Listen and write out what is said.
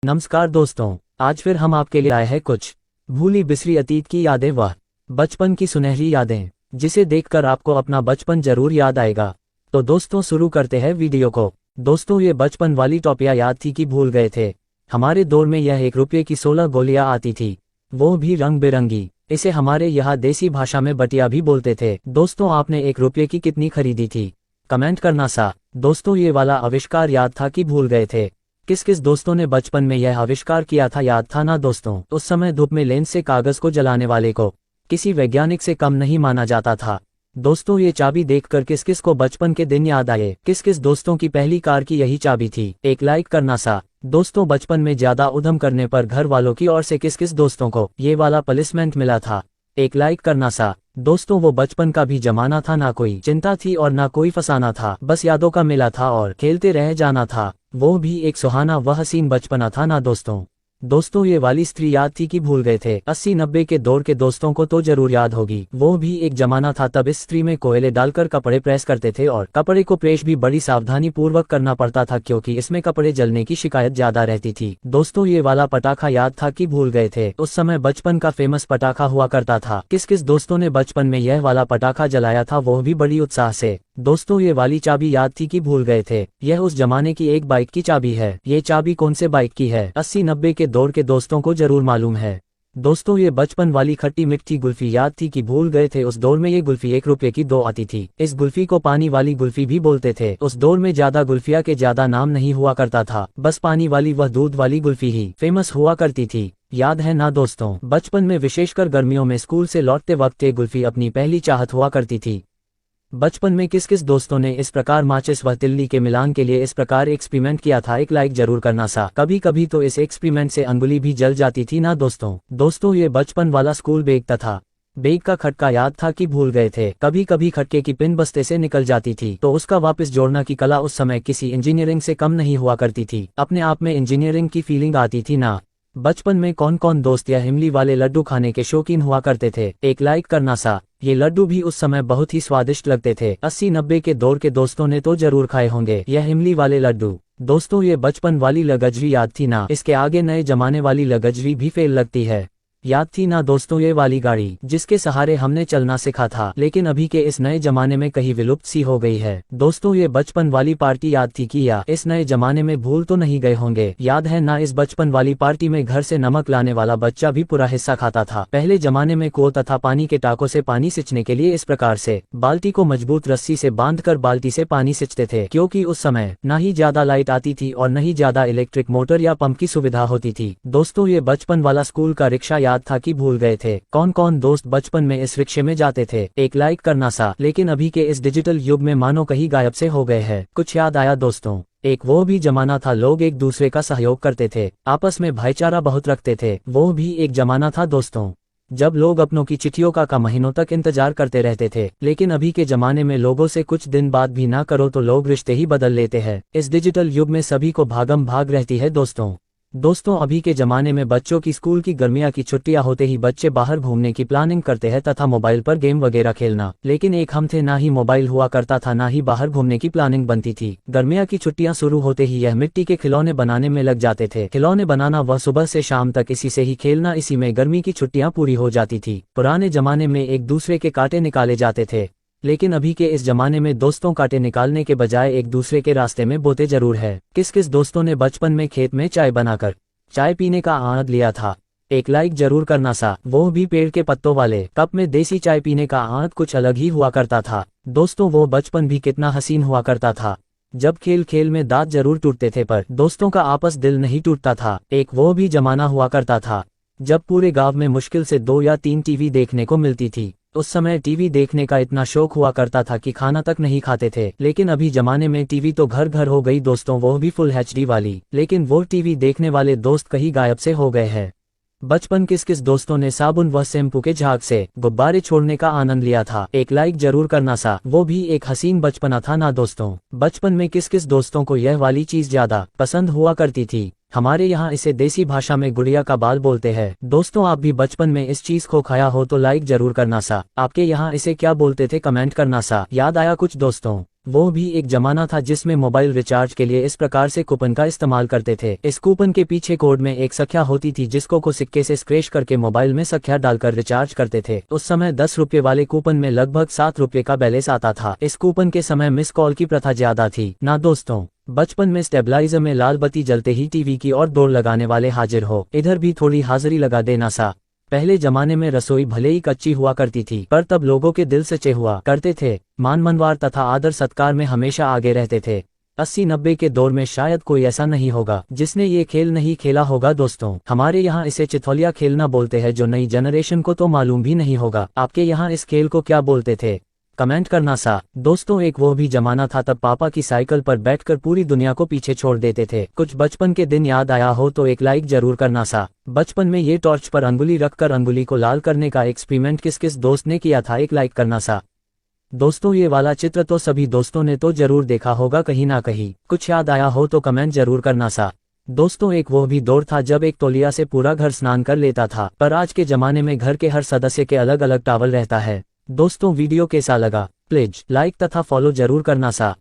नमस्कार दोस्तों, आज फिर हम आपके लिए आए हैं कुछ भूली बिसरी अतीत की यादें व बचपन की सुनहरी यादें, जिसे देखकर आपको अपना बचपन जरूर याद आएगा। तो दोस्तों शुरू करते हैं वीडियो को। दोस्तों ये बचपन वाली टॉपियाँ याद थी कि भूल गए थे। हमारे दौर में यह 1 रुपये की 16 गोलियां आती थी, वो भी रंग बिरंगी। इसे हमारे यहाँ देसी भाषा में बटिया भी बोलते थे। दोस्तों आपने 1 रुपये की कितनी खरीदी थी, कमेंट करना सा। दोस्तों ये वाला आविष्कार याद था कि भूल गए थे। किस किस दोस्तों ने बचपन में यह आविष्कार किया था, याद था ना दोस्तों? उस समय धूप में लेंस से कागज को जलाने वाले को किसी वैज्ञानिक से कम नहीं माना जाता था। दोस्तों ये चाबी देखकर किस किस को बचपन के दिन याद आए? किस किस दोस्तों की पहली कार की यही चाबी थी? एक लाइक करना सा। दोस्तों बचपन में ज्यादा उधम करने पर घर वालों की ओर से किस किस दोस्तों को ये वाला पनिशमेंट मिला था? एक लाइक करना सा। दोस्तों वो बचपन का भी जमाना था, ना कोई चिंता थी और ना कोई फसाना था, बस यादों का मेला था और खेलते रह जाना था। वो भी एक सुहाना व हसीन बचपना था ना दोस्तों। दोस्तों ये वाली स्त्री याद थी कि भूल गए थे। 80-90 के दौर के दोस्तों को तो जरूर याद होगी। वो भी एक जमाना था, तब इस स्त्री में कोयले डालकर कपड़े प्रेस करते थे और कपड़े को प्रेस भी बड़ी सावधानी पूर्वक करना पड़ता था, क्योंकि इसमें कपड़े जलने की शिकायत ज्यादा रहती थी। दोस्तों ये वाला पटाखा याद था कि भूल गए थे। उस समय बचपन का फेमस पटाखा हुआ करता था। किस किस दोस्तों ने बचपन में यह वाला पटाखा जलाया था, वो भी बड़ी उत्साह से? दोस्तों ये वाली चाबी याद थी कि भूल गए थे। यह उस जमाने की एक बाइक की चाबी है। ये चाबी कौन से बाइक की है, 80-90 के दौर के दोस्तों को जरूर मालूम है। दोस्तों ये बचपन वाली खट्टी मिट्टी कुल्फी याद थी कि भूल गए थे। उस दौर में ये कुल्फी 1 रुपये की 2 आती थी। इस कुल्फी को पानी वाली कुल्फी भी बोलते थे। उस दौर में ज्यादा कुल्फिया के ज्यादा नाम नहीं हुआ करता था, बस पानी वाली व दूध वाली कुल्फी ही फेमस हुआ करती थी। याद है ना दोस्तों? बचपन में विशेषकर गर्मियों में स्कूल से लौटते वक्त ये कुल्फी अपनी पहली चाहत हुआ करती थी। बचपन में किस किस दोस्तों ने इस प्रकार माचिस व तिल्ली के मिलान के लिए इस प्रकार एक्सपेरिमेंट किया था? एक लाइक जरूर करना सा। कभी कभी तो इस एक्सपेरिमेंट से अंगुली भी जल जाती थी ना दोस्तों। दोस्तों ये बचपन वाला स्कूल बैग था। बैग का खटका याद था कि भूल गए थे। कभी कभी खटके की पिन बस्ते से निकल जाती थी, तो उसका वापस जोड़ना की कला उस समय किसी इंजीनियरिंग से कम नहीं हुआ करती थी। अपने आप में इंजीनियरिंग की फीलिंग आती थी ना। बचपन में कौन कौन दोस्त या इमली वाले लड्डू खाने के शौकीन हुआ करते थे? एक लाइक करना सा। ये लड्डू भी उस समय बहुत ही स्वादिष्ट लगते थे। 80-90 के दौर के दोस्तों ने तो जरूर खाए होंगे यह इमली वाले लड्डू। दोस्तों ये बचपन वाली लगजरी याद थी ना? इसके आगे नए जमाने वाली लगजरी भी फेल लगती है। याद थी ना दोस्तों ये वाली गाड़ी, जिसके सहारे हमने चलना सीखा था, लेकिन अभी के इस नए जमाने में कहीं विलुप्त सी हो गई है। दोस्तों ये बचपन वाली पार्टी याद थी कि या इस नए जमाने में भूल तो नहीं गए होंगे? याद है ना इस बचपन वाली पार्टी में घर से नमक लाने वाला बच्चा भी पूरा हिस्सा खाता था। पहले जमाने में कुओं तथा पानी के टाकों से पानी सिंचने के लिए इस प्रकार से बाल्टी को मजबूत रस्सी से बांधकर बाल्टी से पानी सिंचते थे, क्योंकि उस समय न ही ज्यादा लाइट आती थी और न ही ज्यादा इलेक्ट्रिक मोटर या पंप की सुविधा होती थी। दोस्तों ये बचपन वाला स्कूल का रिक्शा याद था कि भूल गए थे। कौन कौन दोस्त बचपन में इस रिक्शे में जाते थे? एक लाइक करना सा। लेकिन अभी के इस डिजिटल युग में मानो कहीं गायब से हो गए हैं। कुछ याद आया दोस्तों? एक वो भी जमाना था, लोग एक दूसरे का सहयोग करते थे, आपस में भाईचारा बहुत रखते थे। वो भी एक जमाना था दोस्तों, जब लोग अपनों की चिट्ठियों का महीनों तक इंतजार करते रहते थे। लेकिन अभी के जमाने में लोगों से कुछ दिन बाद भी ना करो तो लोग रिश्ते ही बदल लेते हैं। इस डिजिटल युग में सभी को भागम भाग रहती है दोस्तों अभी के जमाने में बच्चों की स्कूल की गर्मियां की छुट्टियां होते ही बच्चे बाहर घूमने की प्लानिंग करते हैं तथा मोबाइल पर गेम वगैरह खेलना। लेकिन एक हम थे, ना ही मोबाइल हुआ करता था, ना ही बाहर घूमने की प्लानिंग बनती थी। गर्मियां की छुट्टियां शुरू होते ही यह मिट्टी के खिलौने बनाने में लग जाते थे। खिलौने बनाना व सुबह से शाम तक इसी से ही खेलना, इसी में गर्मी की छुट्टियां पूरी हो जाती थी। पुराने जमाने में एक दूसरे के कांटे निकाले जाते थे, लेकिन अभी के इस जमाने में दोस्तों कांटे निकालने के बजाय एक दूसरे के रास्ते में बोते जरूर है। किस किस दोस्तों ने बचपन में खेत में चाय बनाकर चाय पीने का आनंद लिया था? एक लाइक जरूर करना सा। वो भी पेड़ के पत्तों वाले कप में देसी चाय पीने का आनंद कुछ अलग ही हुआ करता था। दोस्तों वो बचपन भी कितना हसीन हुआ करता था, जब खेल खेल में दांत जरूर टूटते थे पर दोस्तों का आपस दिल नहीं टूटता था। एक वो भी जमाना हुआ करता था, जब पूरे गांव में मुश्किल से 2 या 3 टीवी देखने को मिलती थी। उस समय टीवी देखने का इतना शौक हुआ करता था कि खाना तक नहीं खाते थे। लेकिन अभी जमाने में टीवी तो घर घर हो गई दोस्तों, वो भी फुल एचडी वाली। लेकिन वो टीवी देखने वाले दोस्त कहीं गायब से हो गए हैं। बचपन किस किस दोस्तों ने साबुन व शैम्पू के झाग से गुब्बारे छोड़ने का आनंद लिया था? एक लाइक जरूर करना सा। वो भी एक हसीन बचपना था ना दोस्तों। बचपन में किस किस दोस्तों को यह वाली चीज ज्यादा पसंद हुआ करती थी? हमारे यहाँ इसे देसी भाषा में गुड़िया का बाल बोलते हैं। दोस्तों आप भी बचपन में इस चीज को खाया हो तो लाइक जरूर करना सा। आपके यहाँ इसे क्या बोलते थे, कमेंट करना सा। याद आया कुछ दोस्तों? वो भी एक जमाना था जिसमें मोबाइल रिचार्ज के लिए इस प्रकार से कूपन का इस्तेमाल करते थे। इस कूपन के पीछे कोड में एक संख्या होती थी जिसको को सिक्के से स्क्रैच करके मोबाइल में संख्या डालकर रिचार्ज करते थे। उस समय 10 रुपये वाले कूपन में लगभग 7 रुपये का बैलेंस आता था। इस कूपन के समय मिस कॉल की प्रथा ज्यादा थी ना दोस्तों। बचपन में स्टेबलाइजर में लाल बत्ती जलते ही टीवी की ओर दौड़ लगाने वाले हाजिर हो, इधर भी थोड़ी हाजिरी लगा देना सा। पहले जमाने में रसोई भले ही कच्ची हुआ करती थी, पर तब लोगों के दिल सच्चे हुआ करते थे, मान मनवार तथा आदर सत्कार में हमेशा आगे रहते थे। 80-90 के दौर में शायद कोई ऐसा नहीं होगा जिसने ये खेल नहीं खेला होगा दोस्तों। हमारे यहाँ इसे चिथौलिया खेलना बोलते हैं, जो नई जनरेशन को तो मालूम भी नहीं होगा। आपके यहाँ इस खेल को क्या बोलते थे, कमेंट करना सा। दोस्तों एक वो भी जमाना था तब पापा की साइकिल पर बैठकर पूरी दुनिया को पीछे छोड़ देते थे। कुछ बचपन के दिन याद आया हो तो एक लाइक जरूर करना सा। बचपन में ये टॉर्च पर अंगुली रखकर अंगुली को लाल करने का एक्सपेरिमेंट किस किस दोस्त ने किया था, एक लाइक करना सा। दोस्तों ये वाला चित्र तो सभी दोस्तों ने तो जरूर देखा होगा कहीं ना कहीं। कुछ याद आया हो तो कमेंट जरूर करना सा। दोस्तों एक वो भी दौर था जब एक तौलिया से पूरा घर स्नान कर लेता था, पर आज के जमाने में घर के हर सदस्य के अलग अलग टॉवल रहता है। दोस्तों वीडियो कैसा लगा, प्लीज लाइक तथा फॉलो जरूर करना सा।